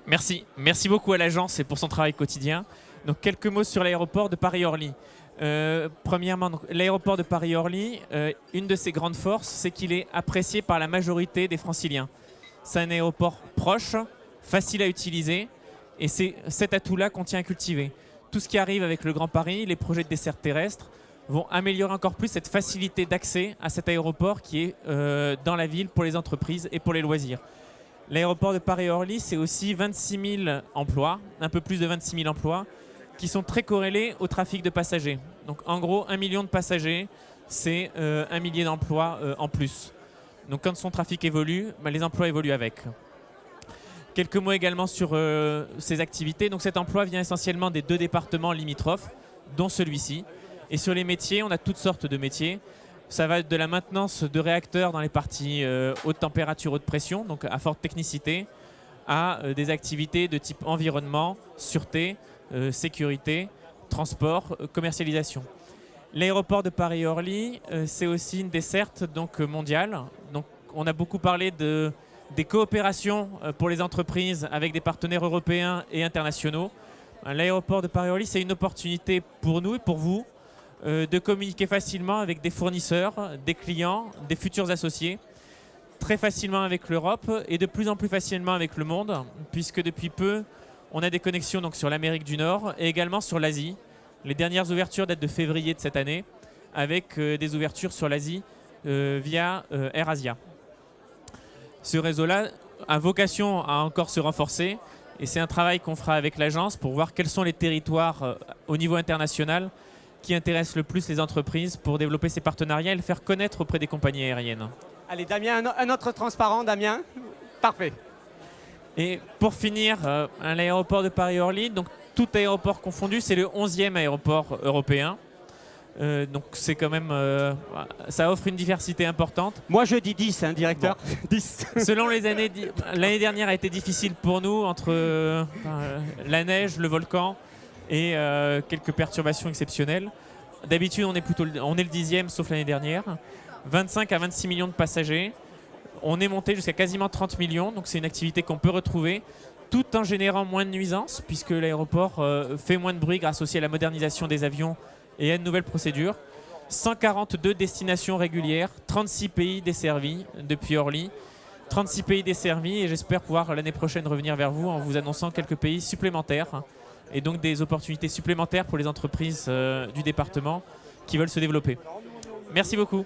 Merci beaucoup à l'agence et pour son travail quotidien. Donc, quelques mots sur l'aéroport de Paris-Orly. Premièrement, l'aéroport de Paris-Orly, une de ses grandes forces, c'est qu'il est apprécié par la majorité des franciliens. C'est un aéroport proche, facile à utiliser, et c'est cet atout-là qu'on tient à cultiver. Tout ce qui arrive avec le Grand Paris, les projets de desserte terrestre, vont améliorer encore plus cette facilité d'accès à cet aéroport qui est dans la ville pour les entreprises et pour les loisirs. L'aéroport de Paris-Orly, c'est aussi 26 000 emplois, un peu plus de 26 000 emplois, qui sont très corrélés au trafic de passagers. Donc en gros, 1 million de passagers, c'est 1 millier d'emplois en plus. Donc quand son trafic évolue, les emplois évoluent avec. Quelques mots également sur ces activités. Donc cet emploi vient essentiellement des 2 départements limitrophes, dont celui-ci. Et sur les métiers, on a toutes sortes de métiers. Ça va de la maintenance de réacteurs dans les parties haute température, haute pression, donc à forte technicité, à des activités de type environnement, sûreté, sécurité, transport, commercialisation. L'aéroport de Paris-Orly, c'est aussi une desserte donc, mondiale. Donc, on a beaucoup parlé des coopérations pour les entreprises avec des partenaires européens et internationaux. L'aéroport de Paris-Orly, c'est une opportunité pour nous et pour vous de communiquer facilement avec des fournisseurs, des clients, des futurs associés, très facilement avec l'Europe et de plus en plus facilement avec le monde, puisque depuis peu, on a des connexions donc, sur l'Amérique du Nord et également sur l'Asie. Les dernières ouvertures datent de février de cette année, avec des ouvertures sur l'Asie via AirAsia. Ce réseau-là a vocation à encore se renforcer et c'est un travail qu'on fera avec l'agence pour voir quels sont les territoires au niveau international qui intéressent le plus les entreprises pour développer ces partenariats et le faire connaître auprès des compagnies aériennes. Allez, Damien, un autre transparent, Damien. Parfait. Et pour finir, l'aéroport de Paris-Orly, donc tout aéroport confondu, c'est le 11e aéroport européen. Donc c'est quand même, ça offre une diversité importante. Moi je dis 10, hein, directeur. Bon. 10. Selon les années, l'année dernière a été difficile pour nous entre la neige, le volcan et quelques perturbations exceptionnelles. D'habitude on est le 10e sauf l'année dernière. 25 à 26 millions de passagers. On est monté jusqu'à quasiment 30 millions, donc c'est une activité qu'on peut retrouver tout en générant moins de nuisances puisque l'aéroport fait moins de bruit grâce aussi à la modernisation des avions et à une nouvelle procédure. 142 destinations régulières, 36 pays desservis depuis Orly. 36 pays desservis et j'espère pouvoir l'année prochaine revenir vers vous en vous annonçant quelques pays supplémentaires et donc des opportunités supplémentaires pour les entreprises du département qui veulent se développer. Merci beaucoup.